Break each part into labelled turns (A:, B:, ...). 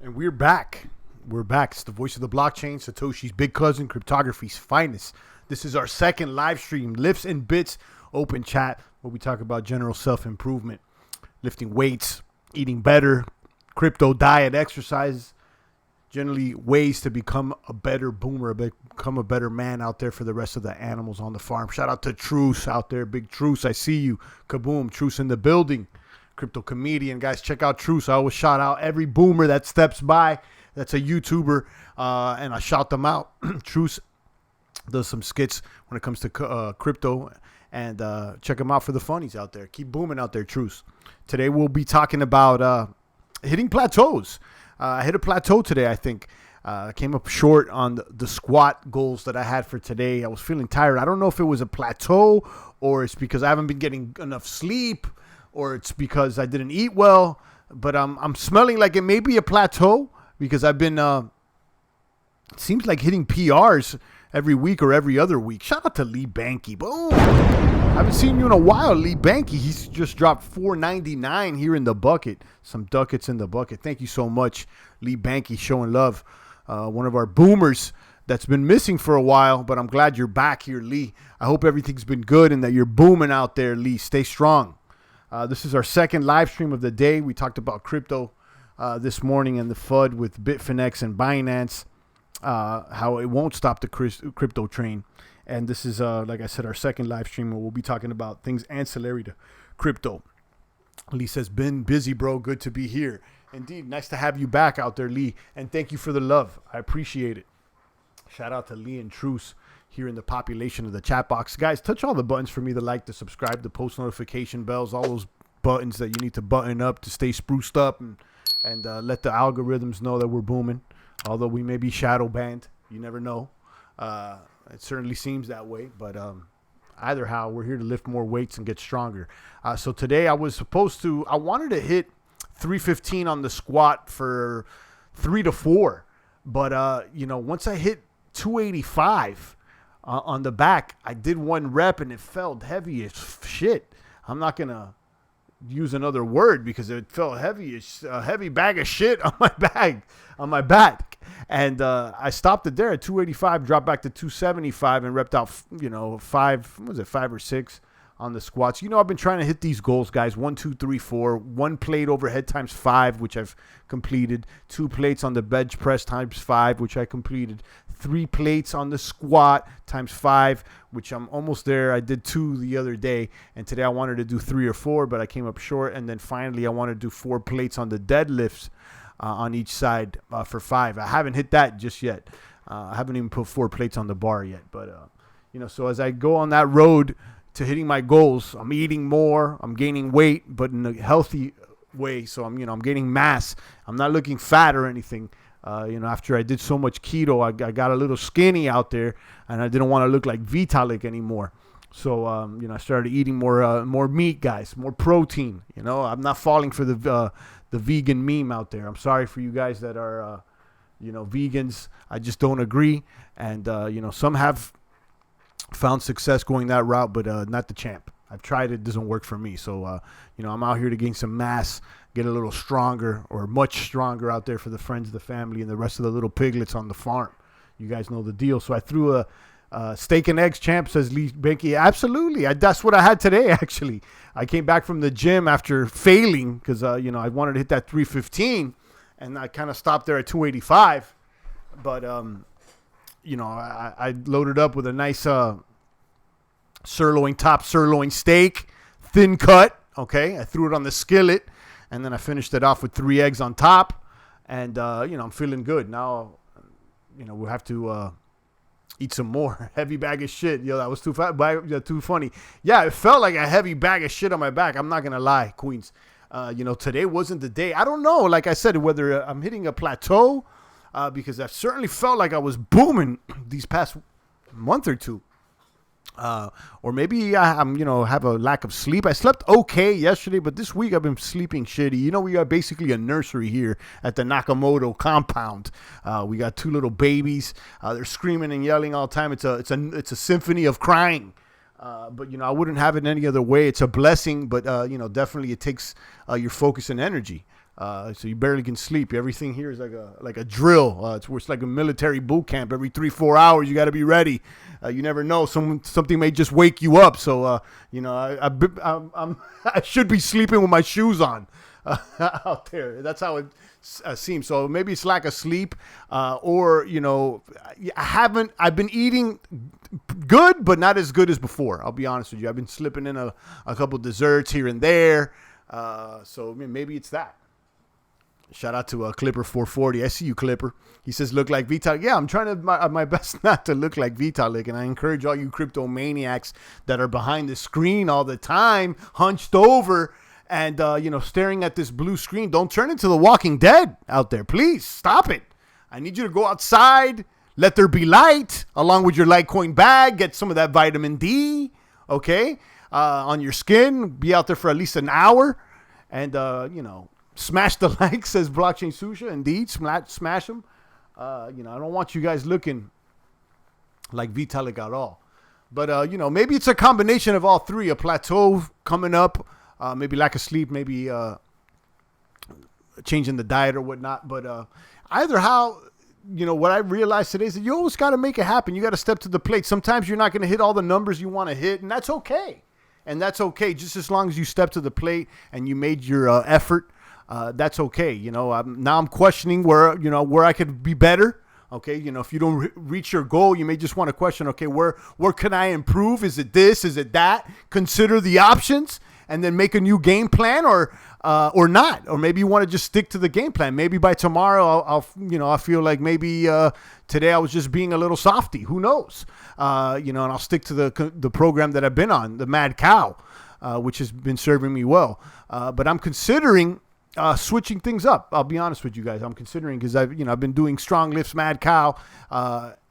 A: And we're back. We're back. It's the voice of the blockchain, Satoshi's big cousin, cryptography's finest. This is our second live stream, Lifts and Bits open chat, where we talk about general self-improvement, lifting weights, eating better, crypto diet, exercise, generally ways to become a better boomer, become a better man out there for the rest of the animals on the farm. Shout out to Truce out there. Big Truce, I see you. Kaboom, Truce in the building. Crypto comedian. Guys, check out Truce. I always shout out every boomer that steps by that's a YouTuber, and I shout them out. Truce does some skits when it comes to crypto, and check them out for the funnies out there. Keep booming out there, Truce. Today we'll be talking about hitting plateaus. I hit a plateau today, I think. I came up short on the squat goals that I had for today. I was feeling tired. I don't know if it was a plateau or it's because I haven't been getting enough sleep, or it's because I didn't eat well, but I'm smelling like it may be a plateau because I've been, it seems like hitting PRs every week or every other week. Shout out to Lee Banky. Boom. I haven't seen you in a while, Lee Banky. He's just dropped $4.99 here in the bucket. Some ducats in the bucket. Thank you so much, Lee Banky, showing love. One of our boomers that's been missing for a while, but I'm glad you're back here, Lee. I hope everything's been good and that you're booming out there, Lee. Stay strong. This is our second live stream of the day. We talked about crypto this morning and the FUD with Bitfinex and Binance, how it won't stop the crypto train. And this is, like I said, our second live stream where we'll be talking about things ancillary to crypto. Lee says, been busy, bro. Good to be here. Indeed. Nice to have you back out there, Lee. And thank you for the love. I appreciate it. Shout out to Lee and Truce here in the population of the chat box. Guys, touch all the buttons for me, to like, to subscribe, the post notification bells, all those buttons that you need to button up to stay spruced up and let the algorithms know that we're booming. Although we may be shadow banned. You never know. It certainly seems that way. But either how, we're here to lift more weights and get stronger. So today I wanted to hit 315 on the squat for 3 to 4. But, once I hit 285 on the back, I did one rep and it felt heavy as shit. I'm not going to use another word because it felt heavy as a heavy bag of shit on my back. And I stopped it there at 285, dropped back to 275 and repped out, 5 or 6 on the squats. I've been trying to hit these goals, guys. 1, 2, 3, 4. 1 plate overhead times 5, which I've completed. 2 plates on the bench press times 5, which I completed. 3 plates on the squat times 5, which I'm almost there. I did 2 the other day, and today I wanted to do 3 or 4, but I came up short. And then finally, I wanted to do 4 plates on the deadlifts on each side for 5. I haven't hit that just yet. I haven't even put 4 plates on the bar yet. But so as I go on that road to hitting my goals, I'm eating more, I'm gaining weight, but in a healthy way. So I'm gaining mass. I'm not looking fat or anything. After I did so much keto, I got a little skinny out there, and I didn't want to look like Vitalik anymore. So I started eating more meat, guys, more protein. I'm not falling for the vegan meme out there. I'm sorry for you guys that are vegans. I just don't agree. And some have found success going that route, but not the champ. I've tried it. Doesn't work for me. So, I'm out here to gain some mass, get a little stronger or much stronger out there for the friends, the family, and the rest of the little piglets on the farm. You guys know the deal. So I threw a steak and eggs, champ, says Lee Benke. Absolutely. That's what I had today, actually. I came back from the gym after failing because, I wanted to hit that 315, and I kind of stopped there at 285. But, I loaded up with a nice top sirloin steak, thin cut. Okay, I threw it on the skillet, and then I finished it off with 3 eggs on top. And I'm feeling good now. We'll have to eat some more. Heavy bag of shit. That was too funny. Yeah, it felt like a heavy bag of shit on my back. I'm not gonna lie, Queens. Today wasn't the day. I don't know. Like I said, whether I'm hitting a plateau. Because I certainly felt like I was booming these past month or two. Or maybe I'm, have a lack of sleep. I slept okay yesterday, but this week I've been sleeping shitty. We got basically a nursery here at the Nakamoto compound. We got 2 little babies. They're screaming and yelling all the time. It's a symphony of crying. But I wouldn't have it any other way. It's a blessing, but definitely it takes your focus and energy. So you barely can sleep. Everything here is like a drill. It's like a military boot camp. Every 3-4 hours, you got to be ready. You never know. Something may just wake you up. So I should be sleeping with my shoes on out there. That's how it seems. So maybe it's lack of sleep, or I've been eating good, but not as good as before. I'll be honest with you. I've been slipping in a couple desserts here and there. So maybe it's that. Shout out to Clipper440. I see you, Clipper. He says, look like Vitalik. Yeah, I'm trying to my best not to look like Vitalik. And I encourage all you crypto maniacs that are behind the screen all the time, hunched over and, staring at this blue screen. Don't turn into the Walking Dead out there. Please stop it. I need you to go outside. Let there be light along with your Litecoin bag. Get some of that vitamin D, okay, on your skin. Be out there for at least an hour. And, smash the like, says Blockchain Susha. Indeed, smash them. I don't want you guys looking like Vitalik at all. But, maybe it's a combination of all three. A plateau coming up, maybe lack of sleep, maybe changing the diet or whatnot. But either how, what I realized today is that you always got to make it happen. You got to step to the plate. Sometimes you're not going to hit all the numbers you want to hit, and that's okay. Just as long as you step to the plate and you made your effort. That's okay. Now I'm questioning where I could be better. Okay. If you don't reach your goal, you may just want to question, okay, where can I improve? Is it this? Is it that? Consider the options and then make a new game plan or not. Or maybe you want to just stick to the game plan. Maybe by tomorrow I feel like maybe today I was just being a little softy. Who knows? And I'll stick to the program that I've been on, the Mad Cow, which has been serving me well. But I'm considering switching things up. I'll be honest with you guys. I'm considering because I've been doing strong lifts, Mad Cow,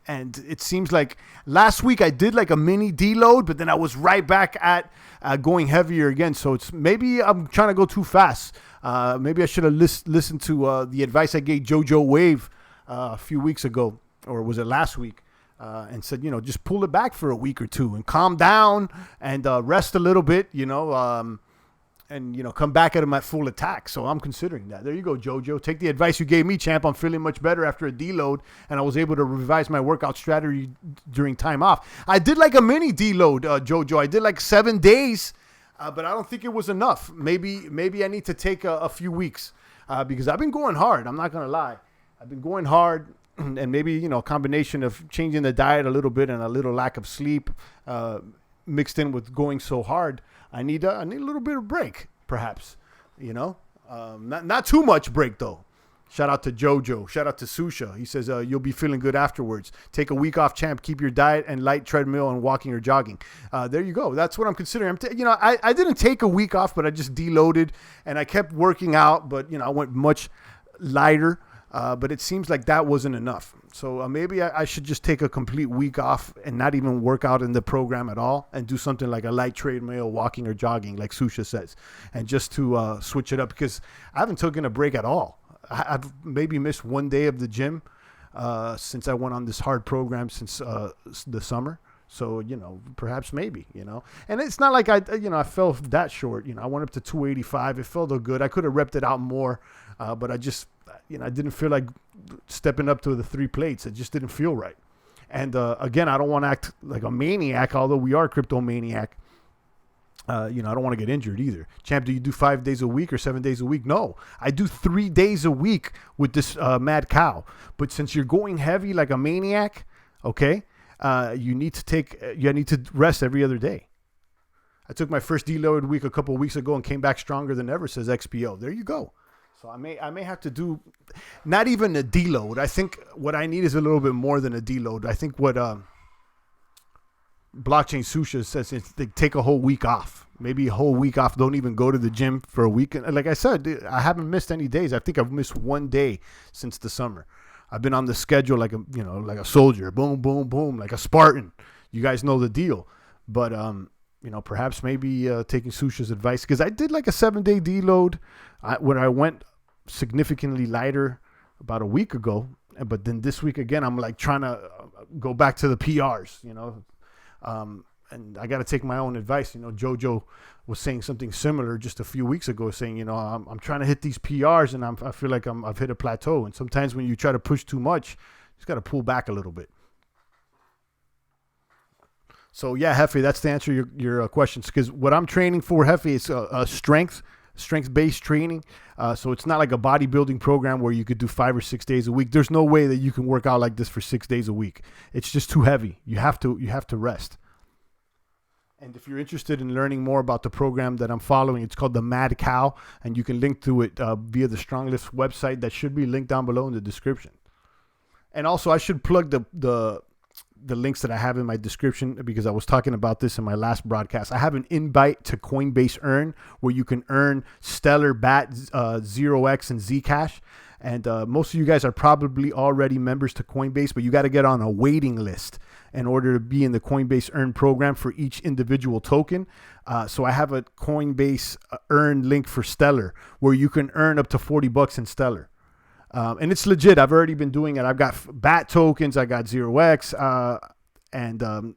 A: and it seems like last week I did like a mini deload, but then I was right back at going heavier again. So it's maybe I'm trying to go too fast. Maybe I should have listened to the advice I gave JoJo Wave a few weeks ago, or was it last week? And said, just pull it back for a week or two and calm down and rest a little bit, and come back at him at full attack. So I'm considering that. There you go, Jojo. Take the advice you gave me, champ. I'm feeling much better after a deload, and I was able to revise my workout strategy during time off. I did like a mini deload, Jojo. I did like 7 days, but I don't think it was enough. Maybe I need to take a few weeks because I've been going hard. I'm not gonna lie. I've been going hard, and maybe a combination of changing the diet a little bit and a little lack of sleep mixed in with going so hard. I need a little bit of break, perhaps, not too much break though. Shout out to Jojo. Shout out to Susha. He says, you'll be feeling good afterwards. Take a week off, champ. Keep your diet and light treadmill and walking or jogging. There you go. That's what I'm considering. I didn't take a week off, but I just deloaded and I kept working out, but I went much lighter. But it seems like that wasn't enough. So maybe I should just take a complete week off and not even work out in the program at all and do something like a light treadmill, walking or jogging, like Susha says, and just to switch it up because I haven't taken a break at all. I've maybe missed 1 day of the gym since I went on this hard program since the summer. So, perhaps maybe, and it's not like I fell that short. I went up to 285. It felt good. I could have repped it out more, but I just, I didn't feel like stepping up to the 3 plates. It just didn't feel right. And again, I don't want to act like a maniac, although we are a crypto maniac. I don't want to get injured either. Champ, do you do 5 days a week or 7 days a week? No, I do 3 days a week with this Mad Cow. But since you're going heavy like a maniac, okay, you need to rest every other day. I took my first deload week a couple of weeks ago and came back stronger than ever, says XPO. There you go. So I may have to do not even a deload. I think what I need is a little bit more than a deload. I think what Blockchain Susha says is they take a whole week off, maybe a whole week off. Don't even go to the gym for a week. And like I said, I haven't missed any days. I think I've missed 1 day since the summer. I've been on the schedule like a soldier, boom, boom, boom, like a Spartan. You guys know the deal. But perhaps maybe taking Susha's advice, because I did like a 7-day deload when I went significantly lighter about a week ago. But then this week again, I'm like trying to go back to the PRs, and I got to take my own advice. Jojo was saying something similar just a few weeks ago, saying, I'm trying to hit these PRs, and I feel like I've hit a plateau. And sometimes when you try to push too much, you just got to pull back a little bit. So yeah, Hefe, that's to answer your questions. Because what I'm training for, Hefe, is a strength-based training. So it's not like a bodybuilding program where you could do 5 or 6 days a week. There's no way that you can work out like this for 6 days a week. It's just too heavy. You have to rest. And if you're interested in learning more about the program that I'm following, it's called the Mad Cow, and you can link to it via the Strong Lifts website. That should be linked down below in the description. And also, I should plug the links that I have in my description, because I was talking about this in my last broadcast. I have an invite to Coinbase Earn, where you can earn Stellar, BAT, 0x, and Zcash. And most of you guys are probably already members to Coinbase, but you got to get on a waiting list in order to be in the Coinbase Earn program for each individual token. So I have a Coinbase Earn link for Stellar, where you can earn up to $40 in Stellar. And it's legit. I've already been doing it. I've got BAT tokens. I got 0x, and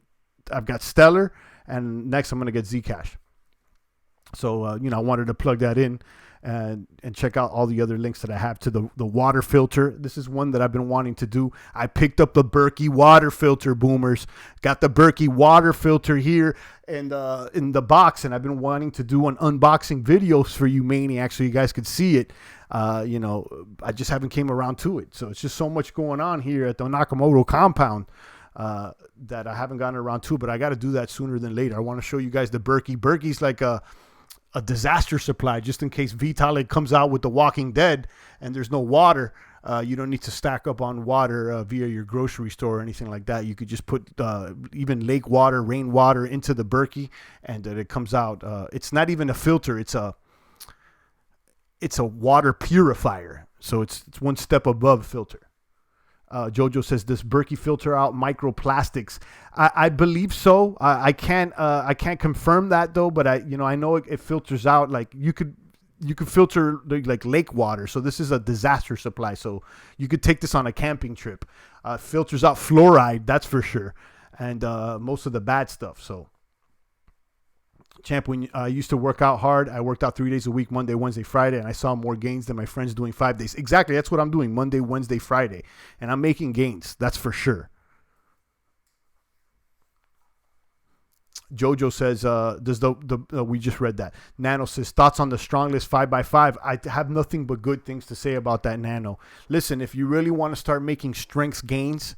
A: I've got Stellar. And next I'm going to get Zcash. So, I wanted to plug that in and check out all the other links that I have to the water filter. This is one that I've been wanting to do. I picked up the Berkey water filter, boomers. Got the Berkey water filter here and in the box, and I've been wanting to do an unboxing videos for you maniacs so you guys could see it. I just haven't came around to it. So it's just so much going on here at the Nakamoto compound that I haven't gotten around to, but I got to do that sooner than later. I want to show you guys the Berkey. Berkey's like a disaster supply, just in case Vitalik comes out with The Walking Dead and there's no water. You don't need to stack up on water via your grocery store or anything like that. You could just put even lake water, rainwater into the Berkey, and it comes out. It's not even a filter. It's a water purifier. So it's one step above filter. Jojo says, does Berkey filter out microplastics? I believe so. I can't confirm that though, but I know it filters out, like you could filter like lake water. So this is a disaster supply. So you could take this on a camping trip. Filters out fluoride, that's for sure, and most of the bad stuff. So, Champ, when I used to work out hard, I worked out 3 days a week, Monday, Wednesday, Friday, and I saw more gains than my friends doing 5 days. Exactly, that's what I'm doing, Monday, Wednesday, Friday, and I'm making gains, that's for sure. Jojo says, we just read that. Nano says, thoughts on the Strong List 5x5? I have nothing but good things to say about that, Nano. Listen, if you really want to start making strength gains,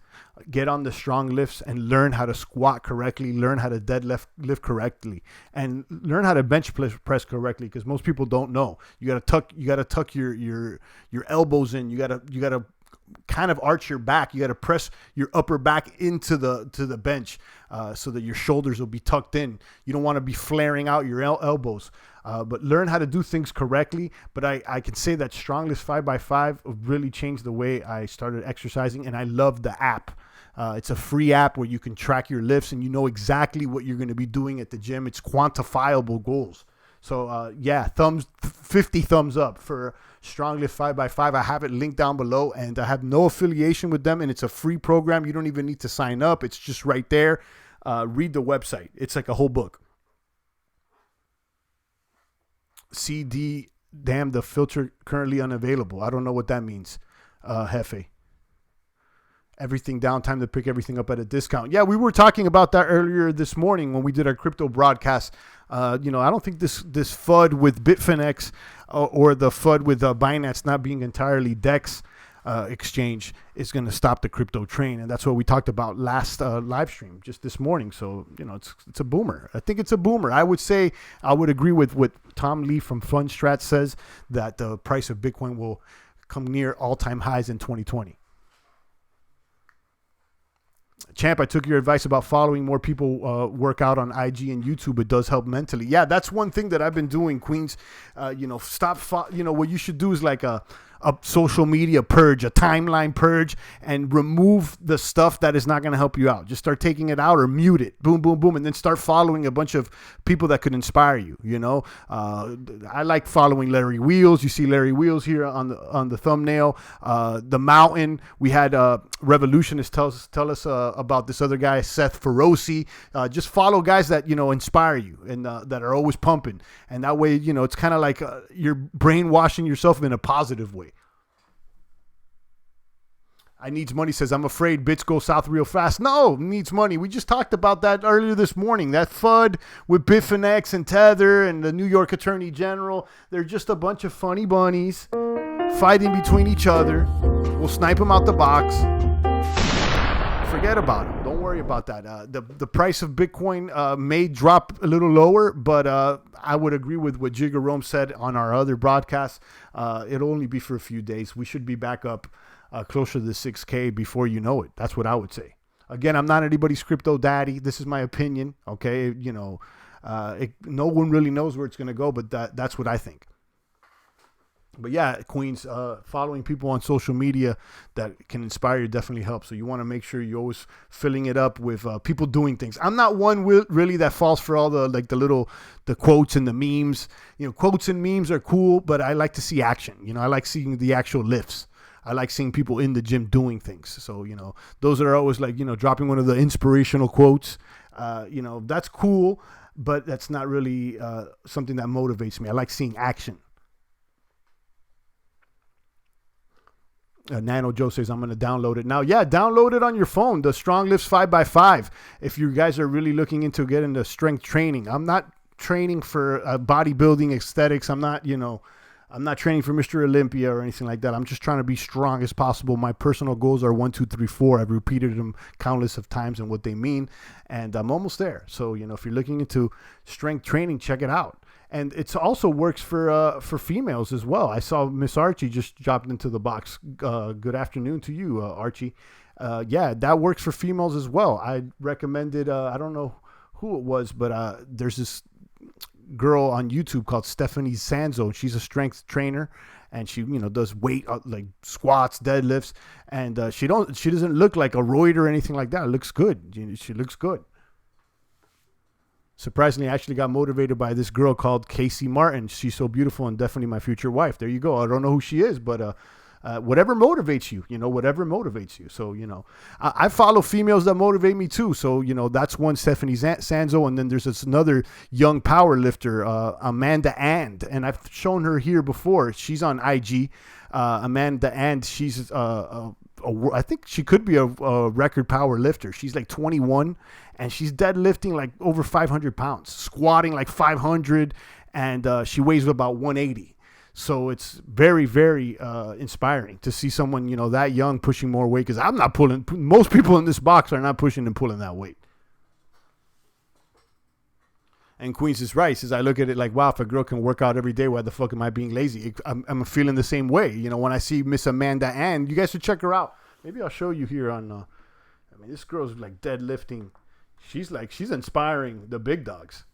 A: get on the Strong Lifts and learn how to squat correctly, learn how to lift correctly, and learn how to bench press correctly, because most people don't know. You gotta tuck your elbows in. You gotta kind of arch your back. You got to press your upper back into the bench so that your shoulders will be tucked in. You don't want to be flaring out your elbows, but learn how to do things correctly. But I can say that Strong List 5x5 really changed the way I started exercising, and I love the app. It's a free app where you can track your lifts and you know exactly what you're going to be doing at the gym. It's quantifiable goals. So, 50 thumbs up for Strong Lift 5x5. I have it linked down below, and I have no affiliation with them, and it's a free program. You don't even need to sign up. It's just right there. Read the website. It's like a whole book. CD, damn, the filter currently unavailable. I don't know what that means, Jefe. Everything down, time to pick everything up at a discount. Yeah, we were talking about that earlier this morning when we did our crypto broadcast. I don't think this FUD with Bitfinex or the FUD with Binance not being entirely DEX exchange is going to stop the crypto train. And that's what we talked about last live stream just this morning. So, it's a boomer. I think it's a boomer. I would say I would agree with what Tom Lee from Fundstrat says, that the price of Bitcoin will come near all-time highs in 2020. Champ, I took your advice about following more people work out on IG and YouTube. It does help mentally. Yeah, that's one thing that I've been doing, Queens. What you should do is like a a social media purge, a timeline purge, and remove the stuff that is not going to help you out. Just start taking it out or mute it. Boom, boom, boom. And then start following a bunch of people that could inspire you. You know, I like following Larry Wheels. You see Larry Wheels here on the thumbnail. The Mountain. We had Revolutionists tell us about this other guy, Seth Feroci. Just follow guys that, you know, inspire you and that are always pumping. And that way, you know, it's kind of like you're brainwashing yourself in a positive way. I Needs Money says, I'm afraid bits go south real fast. No, Needs Money. We just talked about that earlier this morning. That FUD with Bitfinex and Tether and the New York Attorney General. They're just a bunch of funny bunnies fighting between each other. We'll snipe them out the box. Forget about them. Don't worry about that. The price of Bitcoin may drop a little lower, but I would agree with what Jigger Rome said on our other broadcast. It'll only be for a few days. We should be back up closer to the 6K before you know it. That's what I would say. Again, I'm not anybody's crypto daddy. This is my opinion. Okay, you know, no one really knows where it's going to go, but that's what I think. But yeah, Queens, following people on social media that can inspire you definitely helps. So you want to make sure you're always filling it up with people doing things. I'm not one really that falls for all the quotes and the memes. You know, quotes and memes are cool, but I like to see action. You know, I like seeing the actual lifts. I like seeing people in the gym doing things. So, you know, those are always like, you know, dropping one of the inspirational quotes. You know, that's cool, but that's not really something that motivates me. I like seeing action. Nano Joe says, I'm going to download it now. Yeah, download it on your phone, the Strong Lifts 5x5. If you guys are really looking into getting the strength training, I'm not training for bodybuilding aesthetics. I'm not, you know, I'm not training for Mr. Olympia or anything like that. I'm just trying to be strong as possible. My personal goals are 1, 2, 3, 4. I've repeated them countless of times and what they mean, and I'm almost there. So, you know, if you're looking into strength training, check it out. And it also works for females as well. I saw Miss Archie just dropped into the box. Good afternoon to you, Archie. Yeah, that works for females as well. I recommended, I don't know who it was, but there's this girl on YouTube called Stephanie Sanzo. She's a strength trainer, and she, you know, does weight like squats, deadlifts, and she doesn't look like a roid or anything like that. It looks good. She looks good. Surprisingly, I actually got motivated by this girl called Casey Martin. She's so beautiful and definitely my future wife. There you go. I don't know who she is, but whatever motivates you, you know, whatever motivates you. So, you know, I follow females that motivate me too. So, you know, that's one, Stephanie Sanzo. And then there's this another young power lifter, Amanda And I've shown her here before. She's on IG. Amanda And she's I think she could be a record power lifter. She's like 21 and she's deadlifting like over 500 pounds, squatting like 500, and she weighs about 180. So it's very, very inspiring to see someone, you know, that young pushing more weight, because I'm not pulling. Most people in this box are not pushing and pulling that weight. And Queens is right. Says, I look at it like, wow, if a girl can work out every day, why the fuck am I being lazy? I'm feeling the same way. You know, when I see Miss Amanda Ann, you guys should check her out. Maybe I'll show you here on, I mean, this girl's like deadlifting. She's inspiring the big dogs.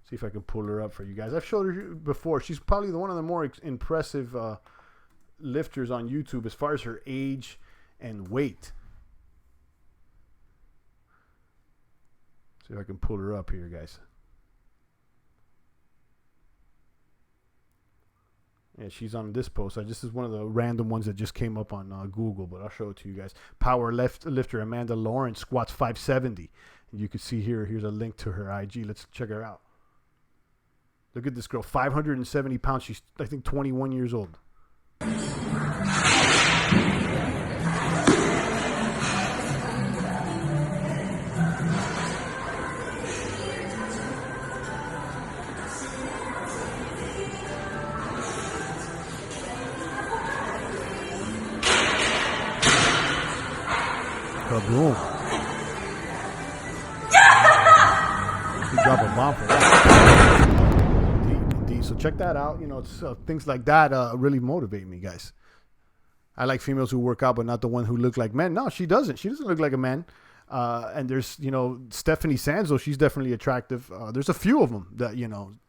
A: See if I can pull her up for you guys. I've showed her before. She's probably one of the more impressive lifters on YouTube as far as her age and weight. See if I can pull her up here, guys. Yeah, she's on this post. This is one of the random ones that just came up on Google, but I'll show it to you guys. Power lifter Amanda Lawrence squats 570. And you can see here, here's a link to her IG. Let's check her out. Look at this girl, 570 pounds. She's, I think, 21 years old. Kaboom. You drop a bomb for that. Indeed. So check that out. You know, it's, things like that really motivate me, guys. I like females who work out, but not the one who look like men. No, she doesn't. She doesn't look like a man. And there's, Stephanie Sanzo, she's definitely attractive. There's a few of them that,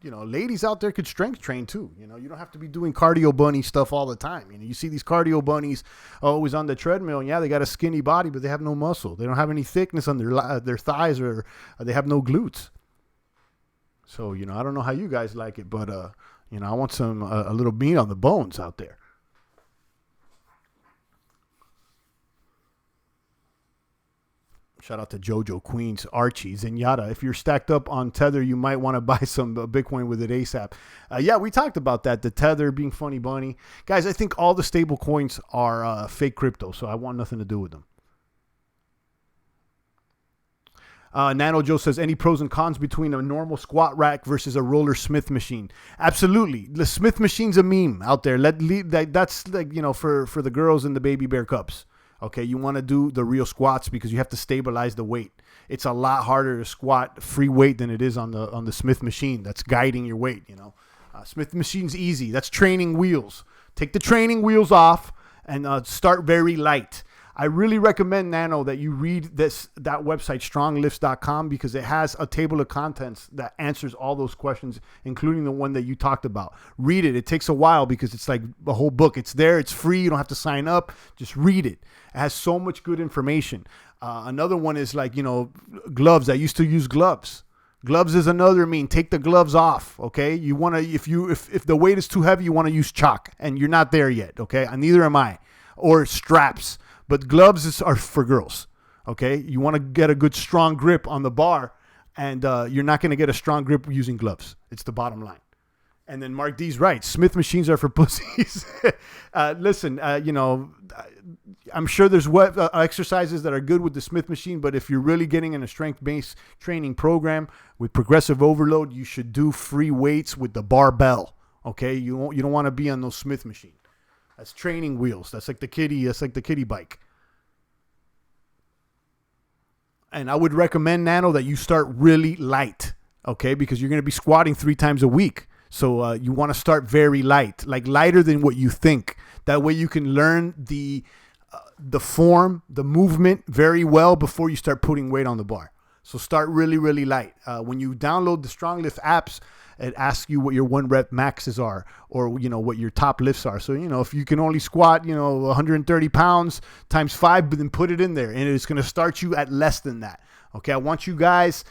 A: ladies out there could strength train too. You don't have to be doing cardio bunny stuff all the time. You see these cardio bunnies always on the treadmill, and yeah, they got a skinny body, but they have no muscle. They don't have any thickness on their thighs, or they have no glutes. So, I don't know how you guys like it, but, I want a little meat on the bones out there. Shout out to Jojo, Queens, Archie, Zenyatta. If you're stacked up on Tether, you might want to buy some Bitcoin with it ASAP. Yeah, we talked about that. The Tether being funny bunny. Guys, I think all the stable coins are fake crypto, so I want nothing to do with them. Nano Joe says, any pros and cons between a normal squat rack versus a roller Smith machine? Absolutely. The Smith machine's a meme out there. That's like, for the girls in the baby bear cups. Okay, you want to do the real squats because you have to stabilize the weight. It's a lot harder to squat free weight than it is on the Smith machine that's guiding your weight. Smith machine's easy. That's training wheels. Take the training wheels off and start very light. I really recommend, Nano, that you read that website, stronglifts.com, because it has a table of contents that answers all those questions, including the one that you talked about. Read it. It takes a while because it's like a whole book. It's there. It's free. You don't have to sign up. Just read it. It has so much good information. Another one is like, gloves. I used to use gloves. Gloves is another mean. Take the gloves off, okay? You want to, if the weight is too heavy, you want to use chalk, and you're not there yet, okay? And neither am I. Or straps. But gloves are for girls, okay? You want to get a good strong grip on the bar, and you're not going to get a strong grip using gloves. It's the bottom line. And then Mark D's right. Smith machines are for pussies. Listen, I'm sure there's exercises that are good with the Smith machine, but if you're really getting in a strength-based training program with progressive overload, you should do free weights with the barbell, okay? You don't want to be on those Smith machines. That's training wheels. That's like the kiddie bike. And I would recommend, Nano, that you start really light, okay? Because you're going to be squatting 3 times a week. So you want to start very light, like lighter than what you think. That way you can learn the form, the movement very well before you start putting weight on the bar. So start really, really light. When you download the StrongLift apps, it asks you what your 1 rep maxes are, or, what your top lifts are. So, if you can only squat, 130 pounds times 5, but then put it in there, and it's going to start you at less than that. Okay. I want you guys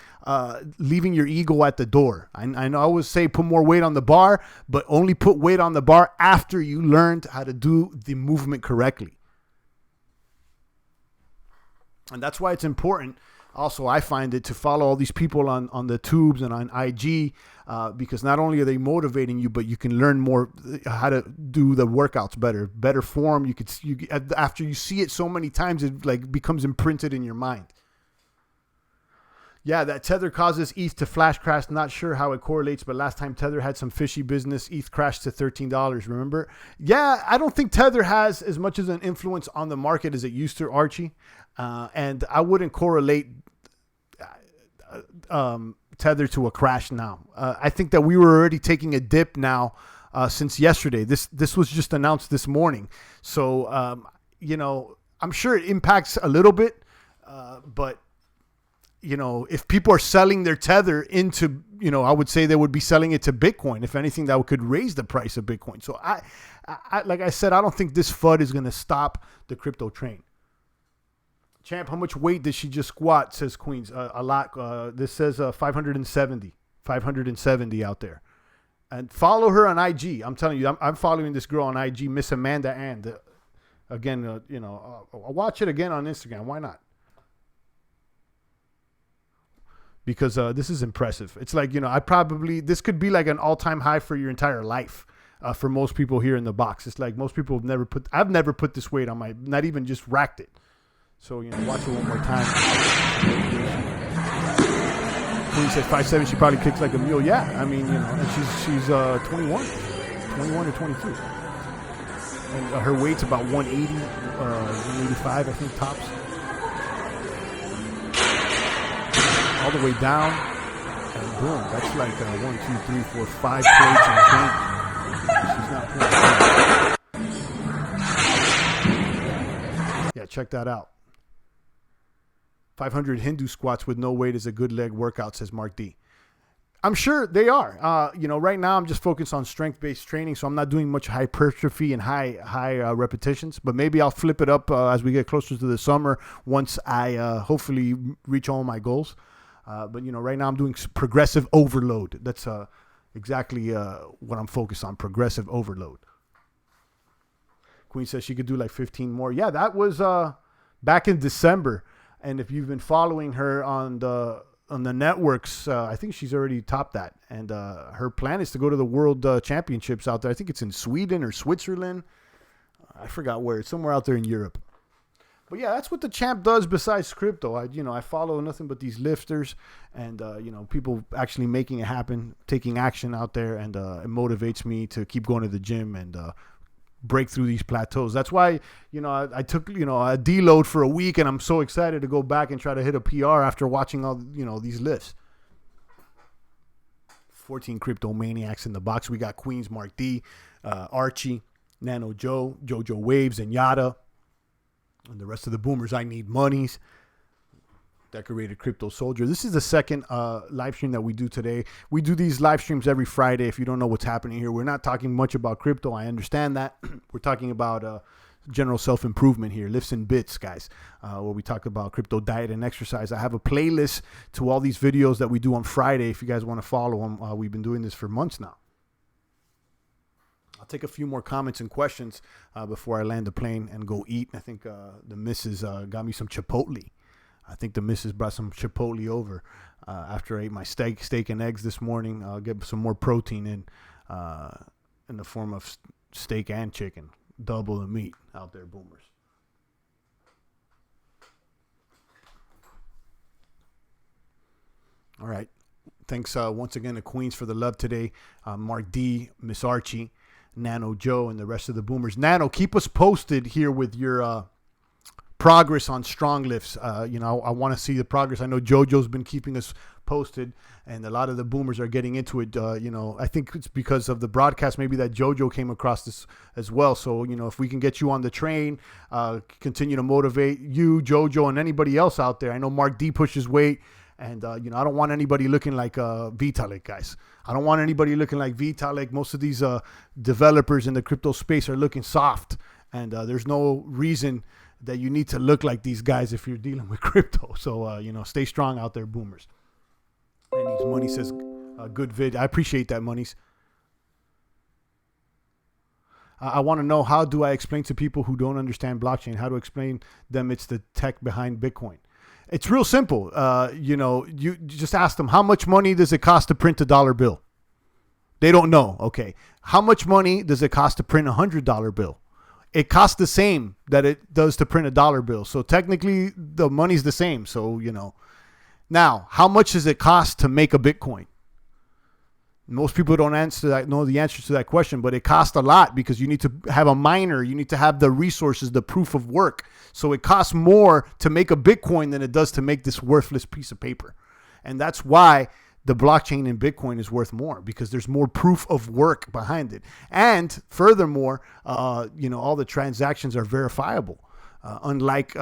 A: leaving your ego at the door. I know I always say put more weight on the bar, but only put weight on the bar after you learned how to do the movement correctly. And that's why it's important. Also, I find it to follow all these people on the tubes and on IG because not only are they motivating you, but you can learn more how to do the workouts better form. After you see it so many times, it like becomes imprinted in your mind. Yeah, that Tether causes ETH to flash crash. Not sure how it correlates, but last time Tether had some fishy business, ETH crashed to $13. Remember? Yeah, I don't think Tether has as much as an influence on the market as it used to, Archie. And I wouldn't correlate Tether to a crash now. I think that we were already taking a dip now since yesterday. This was just announced this morning. So, I'm sure it impacts a little bit, but if people are selling their Tether into, I would say they would be selling it to Bitcoin. If anything, that could raise the price of Bitcoin. So I like I said, I don't think this FUD is going to stop the crypto train. Champ, how much weight did she just squat? Says Queens. A lot. This says 570 out there. And follow her on IG. I'm telling you, I'm following this girl on IG, Miss Amanda Ann. Again, I'll watch it again on Instagram. Why not? Because this is impressive. It's like, this could be like an all-time high for your entire life for most people here in the box. It's like most people I've never put this weight on not even just racked it. So, watch it one more time. Queen said 5'7", she probably kicks like a mule. Yeah, I mean, and she's 21 or 22. And her weight's about 180, 185, I think, tops. All the way down, and boom, that's like 1, 2, 3, 4, 5 plates and change. She's not pulling. Yeah, check that out. 500 Hindu squats with no weight is a good leg workout, says Mark D. I'm sure they are. Right now I'm just focused on strength-based training, so I'm not doing much hypertrophy and high repetitions. But maybe I'll flip it up as we get closer to the summer once I hopefully reach all my goals. But right now I'm doing progressive overload. That's exactly what I'm focused on, progressive overload. Queen says she could do like 15 more. Yeah, that was back in December. And if you've been following her on the networks, I think she's already topped that. And her plan is to go to the World Championships out there. I think it's in Sweden or Switzerland. I forgot where. It's somewhere out there in Europe. But yeah, that's what the champ does besides crypto. I follow nothing but these lifters and, people actually making it happen, taking action out there. And it motivates me to keep going to the gym and break through these plateaus. That's why, I took, a deload for a week, and I'm so excited to go back and try to hit a PR after watching all, these lifts. 14 crypto maniacs in the box. We got Queens, Mark D, Archie, Nano Joe, Jojo Waves, and Yada. And the rest of the boomers, I Need Monies. Decorated Crypto Soldier. This is the second live stream that we do today. We do these live streams every Friday. If you don't know what's happening here, we're not talking much about crypto. I understand that. We're talking about general self-improvement here, lifts and bits, guys, where we talk about crypto diet and exercise. I have a playlist to all these videos that we do on Friday. If you guys want to follow them, we've been doing this for months now. I'll take a few more comments and questions before I land the plane and go eat. I think the missus got me some Chipotle. I think the missus brought some Chipotle over after I ate my steak and eggs this morning. I'll get some more protein in the form of steak and chicken. Double the meat out there, boomers. All right. Thanks once again to Queens for the love today. Mark D, Miss Archie, Nano Joe, and the rest of the boomers. Nano, keep us posted here with your progress on strong lifts. I want to see the progress. I know JoJo's been keeping us posted, and a lot of the boomers are getting into it. I think it's because of the broadcast maybe that JoJo came across this as well. So, if we can get you on the train, continue to motivate you, JoJo, and anybody else out there. I know Mark D pushes weight, and, I don't want anybody looking like Vitalik, guys. I don't want anybody looking like Vitalik. Most of these developers in the crypto space are looking soft, and there's no reason that you need to look like these guys if you're dealing with crypto. So, stay strong out there, boomers. And these Money says, good vid. I appreciate that, Monies. I want to know, how do I explain to people who don't understand blockchain, how to explain them it's the tech behind Bitcoin? It's real simple. You just ask them, how much money does it cost to print a dollar bill? They don't know. Okay. How much money does it cost to print a $100 bill? It costs the same that it does to print a dollar bill. So technically the money's the same. So, now how much does it cost to make a Bitcoin? Most people don't know the answer to that question, but it costs a lot because you need to have a miner. You need to have the resources, the proof of work. So it costs more to make a Bitcoin than it does to make this worthless piece of paper. And that's why the blockchain in Bitcoin is worth more, because there's more proof of work behind it. And furthermore, all the transactions are verifiable, unlike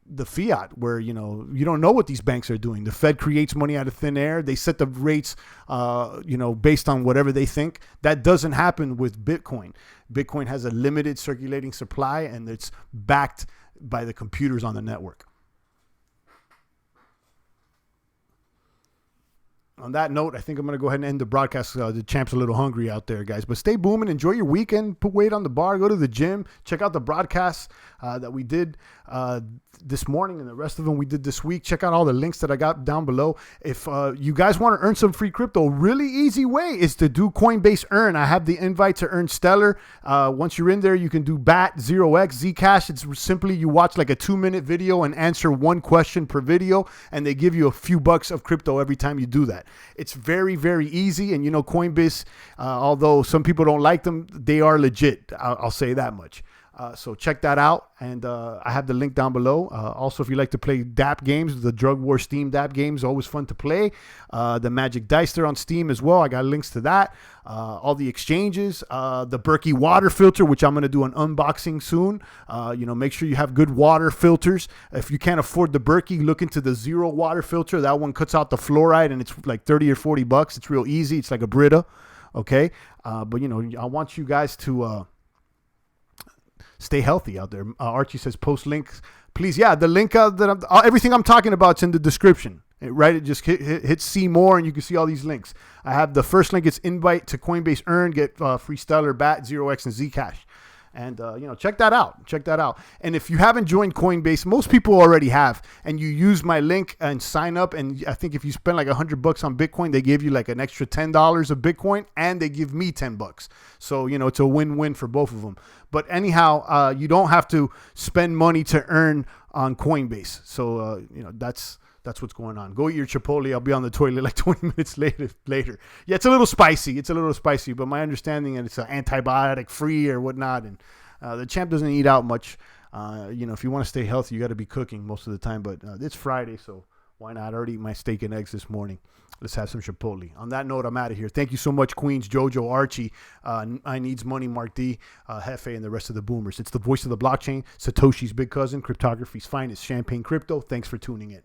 A: the fiat, where, you don't know what these banks are doing. The Fed creates money out of thin air. They set the rates, based on whatever they think. That doesn't happen with Bitcoin. Bitcoin has a limited circulating supply, and it's backed by the computers on the network. On that note, I think I'm going to go ahead and end the broadcast. The champ's a little hungry out there, guys. But stay booming. Enjoy your weekend. Put weight on the bar. Go to the gym. Check out the broadcasts that we did this morning, and the rest of them we did this week. Check out all the links that I got down below. If you guys want to earn some free crypto, really easy way is to do Coinbase Earn. I have the invite to earn Stellar. Once you're in there, you can do BAT, 0x, Zcash. It's simply you watch like a 2-minute video and answer one question per video, and they give you a few bucks of crypto every time you do that. It's very, very easy. And Coinbase, although some people don't like them, they are legit. I'll say that much. So check that out. And I have the link down below. Also, if you like to play DApp games, the Drug War Steam DApp games, always fun to play. The Magic Dice there on Steam as well. I got links to that. All the exchanges, the Berkey water filter, which I'm going to do an unboxing soon. Make sure you have good water filters. If you can't afford the Berkey, look into the Zero water filter. That one cuts out the fluoride, and it's like 30 or 40 bucks. It's real easy. It's like a Brita. Okay. But I want you guys to stay healthy out there. Archie says post links, please. Yeah, the link that everything I'm talking about is in the description. Right? It just hit see more, and you can see all these links. I have the first link. It's invite to Coinbase Earn, get free Stellar, BAT, 0x, and Zcash. And, check that out. Check that out. And if you haven't joined Coinbase, most people already have, and you use my link and sign up. And I think if you spend like $100 on Bitcoin, they give you like an extra $10 of Bitcoin, and they give me $10. So, it's a win-win for both of them. But anyhow, you don't have to spend money to earn on Coinbase. So, that's what's going on. Go eat your Chipotle. I'll be on the toilet like 20 minutes later. Yeah, it's a little spicy. But my understanding is it's antibiotic free or whatnot. And the champ doesn't eat out much. If you want to stay healthy, you got to be cooking most of the time. But it's Friday, so why not? I already eat my steak and eggs this morning. Let's have some Chipotle. On that note, I'm out of here. Thank you so much, Queens, Jojo, Archie, I Needs Money, Mark D, Hefe, and the rest of the boomers. It's the voice of the blockchain, Satoshi's big cousin, cryptography's finest, Champagne Crypto. Thanks for tuning in.